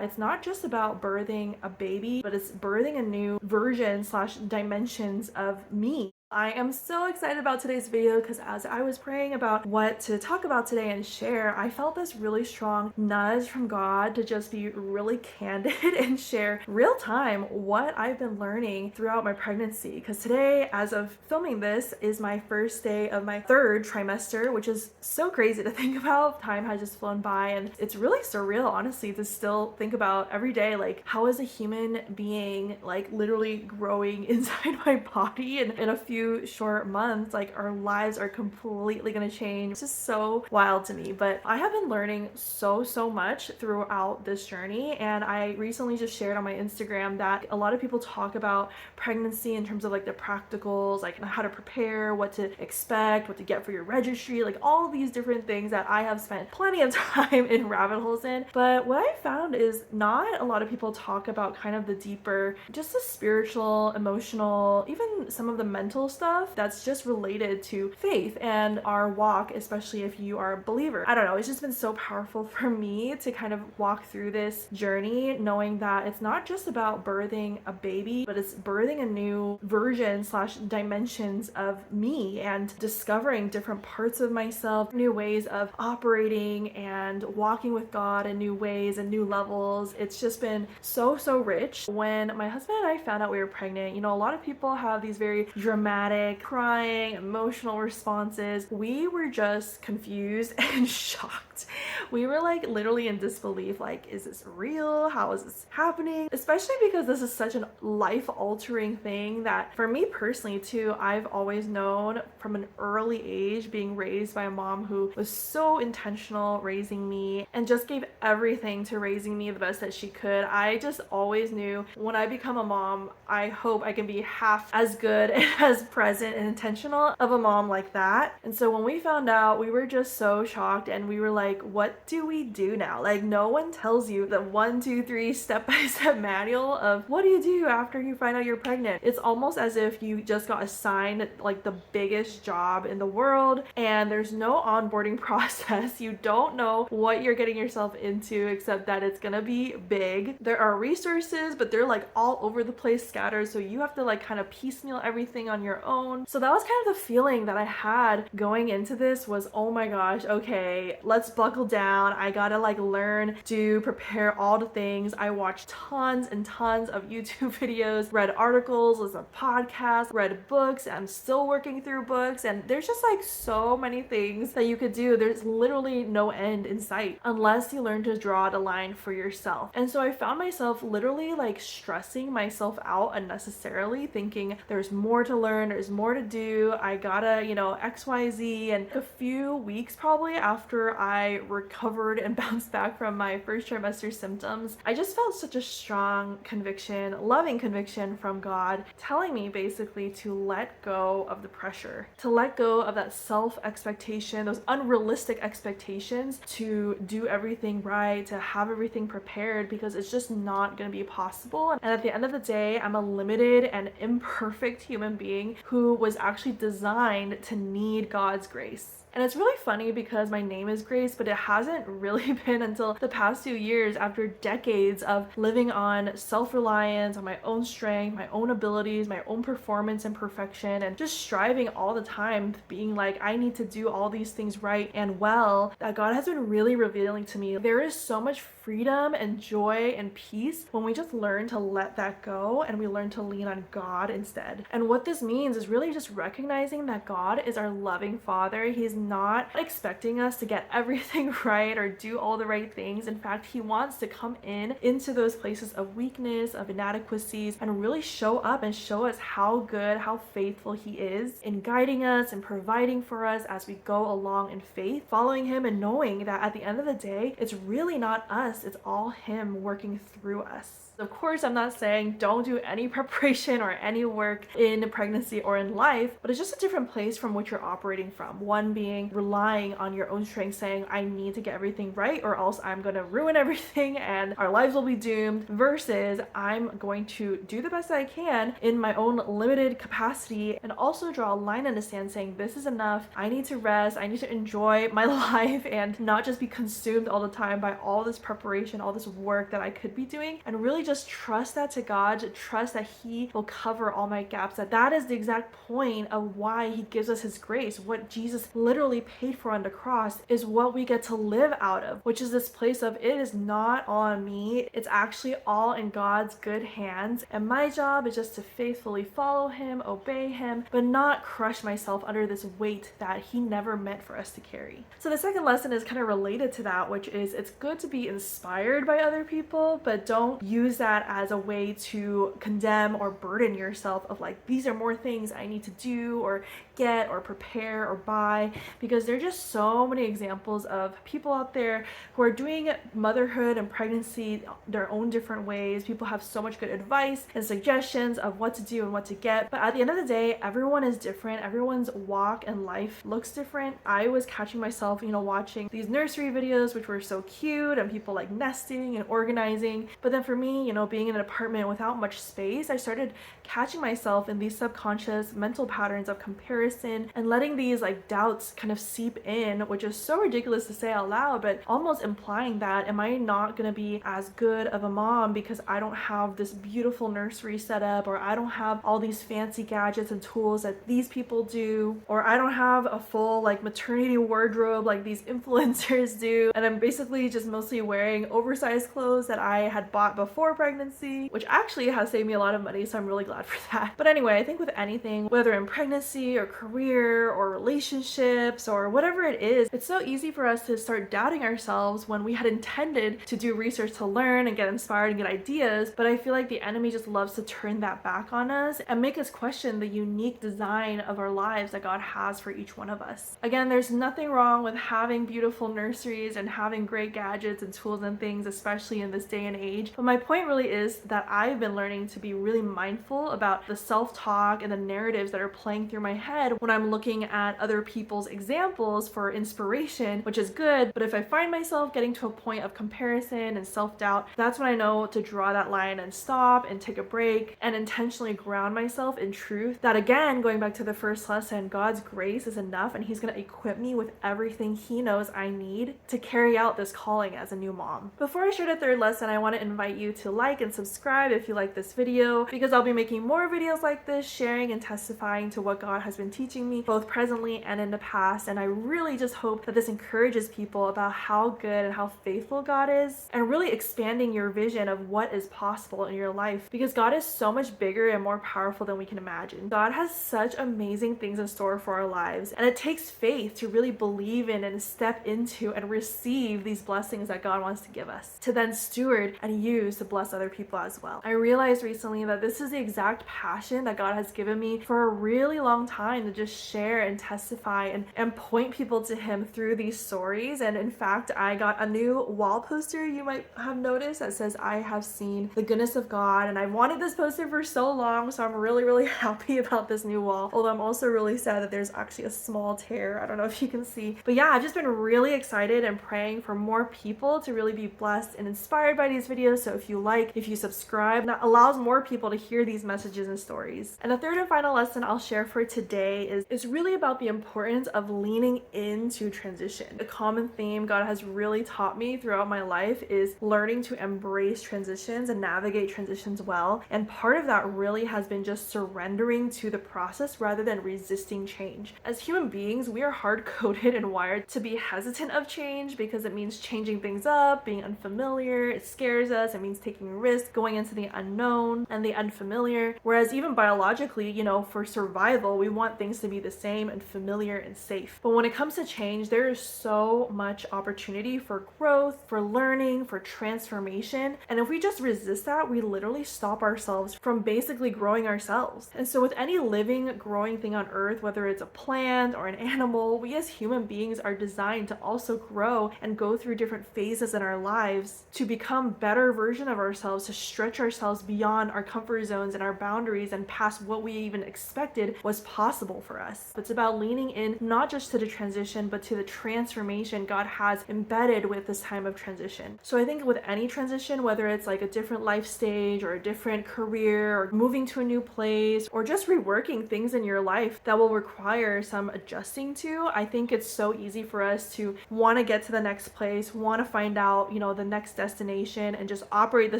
It's not just about birthing a baby, but it's birthing a new version slash dimensions of me. I am so excited about today's video because as I was praying about what to talk about today and share, I felt this really strong nudge from God to just be really candid and share real time what I've been learning throughout my pregnancy. Because today, as of filming this, is my first day of my third trimester, which is so crazy to think about. Time has just flown by and it's really surreal, honestly, to still think about every day, like how is a human being like literally growing inside my body, and in a few short months, like our lives are completely gonna change. It's just so wild to me. But I have been learning so much throughout this journey, and I recently just shared on my Instagram that a lot of people talk about pregnancy in terms of like the practicals, like how to prepare, what to expect, what to get for your registry, like all these different things that I have spent plenty of time in rabbit holes in. But what I found is not a lot of people talk about kind of the deeper, just the spiritual, emotional, even some of the mental stuff that's just related to faith and our walk, especially if you are a believer. I don't know, it's just been so powerful for me to kind of walk through this journey knowing that it's not just about birthing a baby, but it's birthing a new version slash dimensions of me and discovering different parts of myself, new ways of operating and walking with God in new ways and new levels. It's just been so rich. When my husband and I found out we were pregnant, you know, a lot of people have these very dramatic, crying, emotional responses. We were just confused and shocked. We were like literally in disbelief, like, is this real? How is this happening? Especially because this is such a life-altering thing that for me personally too, I've always known from an early age, being raised by a mom who was so intentional raising me and just gave everything to raising me the best that she could. I just always knew when I become a mom, I hope I can be half as good and as present and intentional of a mom like that. And so when we found out, we were just so shocked and we were like, what do we do now? Like, no one tells you the 1, 2, 3 step-by-step manual of what do you do after you find out you're pregnant. It's almost as if you just got assigned like the biggest job in the world and there's no onboarding process. You don't know what you're getting yourself into except that it's gonna be big. There are resources, but they're like all over the place, scattered, so you have to like kind of piecemeal everything on your own. So that was kind of the feeling that I had going into this was, oh my gosh, okay, let's buckle down. I gotta like learn to prepare all the things. I watched tons and tons of YouTube videos, read articles, listened to podcasts, read books. I'm still working through books, and there's just like so many things that you could do. There's literally no end in sight unless you learn to draw the line for yourself. And so I found myself literally like stressing myself out unnecessarily, thinking there's more to learn, there's more to do, I gotta, you know, XYZ. And a few weeks probably after I recovered and bounced back from my first trimester symptoms, I just felt such a strong conviction, loving conviction from God, telling me basically to let go of the pressure, to let go of that self-expectation, those unrealistic expectations to do everything right, to have everything prepared, because it's just not going to be possible. And at the end of the day, I'm a limited and imperfect human being who was actually designed to need God's grace. And it's really funny because my name is Grace, but it hasn't really been until the past 2 years, after decades of living on self-reliance, on my own strength, my own abilities, my own performance and perfection, and just striving all the time, being like, I need to do all these things right and well, that God has been really revealing to me. There is so much freedom and joy and peace when we just learn to let that go and we learn to lean on God instead. And what this means is really just recognizing that God is our loving Father. He's not expecting us to get everything right or do all the right things. In fact, He wants to come into those places of weakness, of inadequacies, and really show up and show us how good, how faithful He is in guiding us and providing for us as we go along in faith, following Him and knowing that at the end of the day, it's really not us, it's all Him working through us. Of course, I'm not saying don't do any preparation or any work in pregnancy or in life, but it's just a different place from what you're operating from. One being relying on your own strength, saying, I need to get everything right or else I'm going to ruin everything and our lives will be doomed, versus I'm going to do the best that I can in my own limited capacity and also draw a line in the sand saying, this is enough. I need to rest. I need to enjoy my life and not just be consumed all the time by all this preparation preparation, all this work that I could be doing, and really just trust that to God, to trust that He will cover all my gaps. That is the exact point of why He gives us His grace. What Jesus literally paid for on the cross is what we get to live out of, which is this place of it is not all on me. It's actually all in God's good hands. And my job is just to faithfully follow Him, obey Him, but not crush myself under this weight that He never meant for us to carry. So the second lesson is kind of related to that, which is it's good to be inspired by other people, but don't use that as a way to condemn or burden yourself of like, these are more things I need to do or get or prepare or buy, because there are just so many examples of people out there who are doing motherhood and pregnancy their own different ways. People have so much good advice and suggestions of what to do and what to get, but at the end of the day, everyone is different. Everyone's walk and life looks different. I was catching myself, watching these nursery videos, which were so cute, and people like nesting and organizing. But then for me, being in an apartment without much space, I started catching myself in these subconscious mental patterns of comparison and letting these like doubts kind of seep in, which is so ridiculous to say out loud, but almost implying that, am I not going to be as good of a mom because I don't have this beautiful nursery set up, or I don't have all these fancy gadgets and tools that these people do, or I don't have a full like maternity wardrobe like these influencers do, and I'm basically just mostly wearing oversized clothes that I had bought before pregnancy, which actually has saved me a lot of money, so I'm really glad for that. But anyway, I think with anything, whether in pregnancy or career or relationships or whatever it is, it's so easy for us to start doubting ourselves when we had intended to do research to learn and get inspired and get ideas. But I feel like the enemy just loves to turn that back on us and make us question the unique design of our lives that God has for each one of us. Again, there's nothing wrong with having beautiful nurseries and having great gadgets and tools and things, especially in this day and age. But my point really is that I've been learning to be really mindful about the self-talk and the narratives that are playing through my head when I'm looking at other people's examples for inspiration, which is good. But if I find myself getting to a point of comparison and self-doubt, that's when I know to draw that line and stop and take a break and intentionally ground myself in truth. That again, going back to the first lesson, God's grace is enough, and He's going to equip me with everything He knows I need to carry out this calling as a new mom. Before I share the third lesson, I want to invite you to like and subscribe if you like this video, because I'll be making more videos like this, sharing and testifying to what God has been teaching me both presently and in the past. And I really just hope that this encourages people about how good and how faithful God is, and really expanding your vision of what is possible in your life, because God is so much bigger and more powerful than we can imagine. God has such amazing things in store for our lives, and it takes faith to really believe in and step into and receive these blessings that God wants to give us, to then steward and use to bless other people as well. I realized recently that this is the exact passion that God has given me for a really long time, to just share and testify and point people to Him through these stories. And in fact, I got a new wall poster, you might have noticed, that says, "I have seen the goodness of God." And I wanted this poster for so long, so I'm really happy about this new wall. Although I'm also really sad that there's actually a small tear. I don't know if you can see. But yeah, I've just been really excited and praying for more people to really be blessed and inspired by these videos. So if you like, if you subscribe, that allows more people to hear these messages and stories. And the third and final lesson I'll share for today is really about the importance of leaning into transition. A common theme God has really taught me throughout my life is learning to embrace transitions and navigate transitions well. And part of that really has been just surrendering to the process rather than resisting change. As human beings, we are hard-coded and wired to be hesitant of change because it means changing things up, being unfamiliar, it scares us, it means taking risks, going into the unknown and the unfamiliar. Whereas even biologically, for survival, we want things to be the same and familiar and safe. But when it comes to change, there is so much opportunity for growth, for learning, for transformation. And if we just resist that, we literally stop ourselves from basically growing ourselves. And so with any living, growing thing on earth, whether it's a plant or an animal, we as human beings are designed to also grow and go through different phases in our lives to become better version of ourselves, to stretch ourselves beyond our comfort zones and our boundaries and past what we even expected was possible for us. It's about leaning in not just to the transition, but to the transformation God has embedded with this time of transition. So I think with any transition, whether it's like a different life stage or a different career or moving to a new place or just reworking things in your life that will require some adjusting to, I think it's so easy for us to want to get to the next place, want to find out out, the next destination and just operate the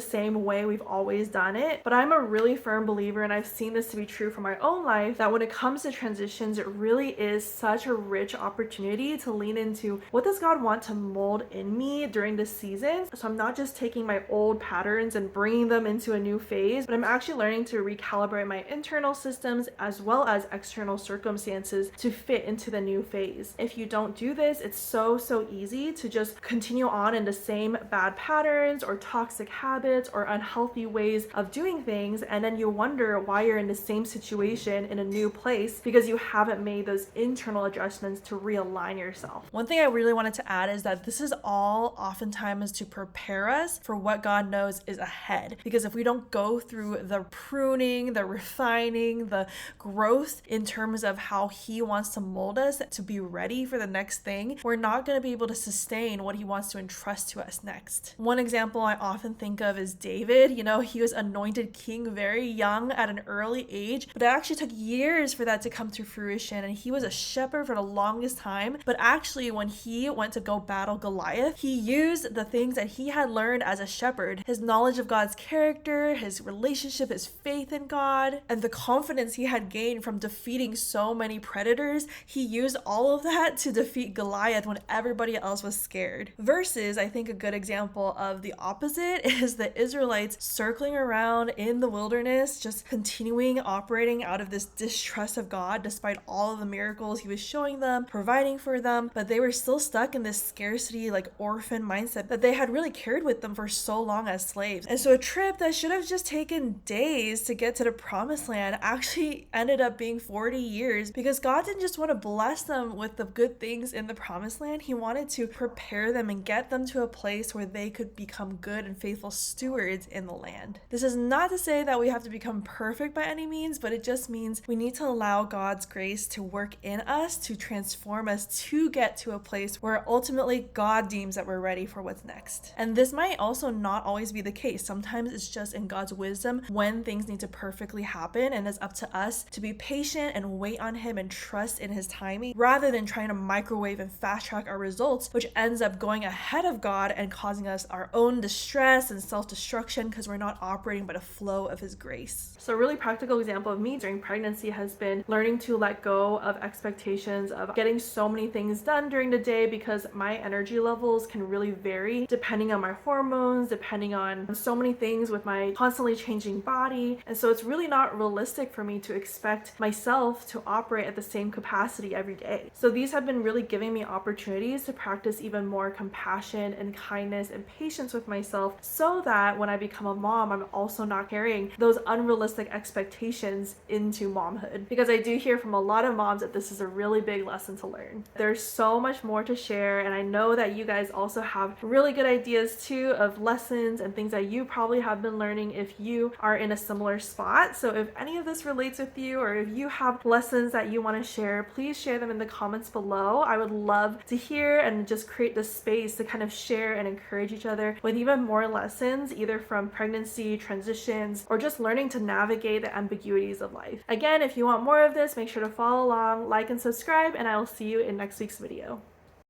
same way we've always done it. But I'm a really firm believer, and I've seen this to be true for my own life, that when it comes to transitions, it really is such a rich opportunity to lean into what does God want to mold in me during this season. So I'm not just taking my old patterns and bringing them into a new phase, but I'm actually learning to recalibrate my internal systems as well as external circumstances to fit into the new phase. If you don't do this, it's so easy to just continue on in the same bad patterns or toxic habits or unhealthy ways of doing things, and then you wonder why you're in the same situation in a new place because you haven't made those internal adjustments to realign yourself. One thing I really wanted to add is that this is all oftentimes to prepare us for what God knows is ahead, because if we don't go through the pruning, the refining, the growth in terms of how He wants to mold us to be ready for the next thing, we're not going to be able to sustain what He wants to entrust to us next. One example I often think of is David. He was anointed king very young at an early age, but it actually took years for that to come to fruition, and he was a shepherd for the longest time. But actually, when he went to go battle Goliath, he used the things that he had learned as a shepherd, his knowledge of God's character, his relationship, his faith in God, and the confidence he had gained from defeating so many predators. He used all of that to defeat Goliath when everybody else was scared. Versus, I think a good example of the opposite is the Israelites circling around in the wilderness, just continuing operating out of this distrust of God despite all of the miracles He was showing them, providing for them, but they were still stuck in this scarcity, orphan mindset that they had really carried with them for so long as slaves. And so a trip that should have just taken days to get to the promised land actually ended up being 40 years, because God didn't just want to bless them with the good things in the promised land. He wanted to prepare them and get them to a place where they could become good and faithful stewards in the land. This is not to say that we have to become perfect by any means, but it just means we need to allow God's grace to work in us, to transform us, to get to a place where ultimately God deems that we're ready for what's next. And this might also not always be the case. Sometimes it's just in God's wisdom when things need to perfectly happen, and it's up to us to be patient and wait on Him and trust in His timing, rather than trying to microwave and fast track our results, which ends up going ahead of God and causing us our own distress and self-destruction because we're not operating by the flow of His grace. So a really practical example of me during pregnancy has been learning to let go of expectations of getting so many things done during the day, because my energy levels can really vary depending on my hormones, depending on so many things with my constantly changing body. And so it's really not realistic for me to expect myself to operate at the same capacity every day. So these have been really giving me opportunities to practice even more compassion and kindness and patience with myself, so that when I become a mom, I'm also not carrying those unrealistic expectations into momhood. Because I do hear from a lot of moms that this is a really big lesson to learn. There's so much more to share, and I know that you guys also have really good ideas too of lessons and things that you probably have been learning if you are in a similar spot. So if any of this relates with you, or if you have lessons that you want to share, please share them in the comments below. I would love to hear and just create this space to kind of share and encourage each other with even more lessons, either from pregnancy, transitions, or just learning to navigate the ambiguities of life. Again, if you want more of this, make sure to follow along, like and subscribe, and I will see you in next week's video.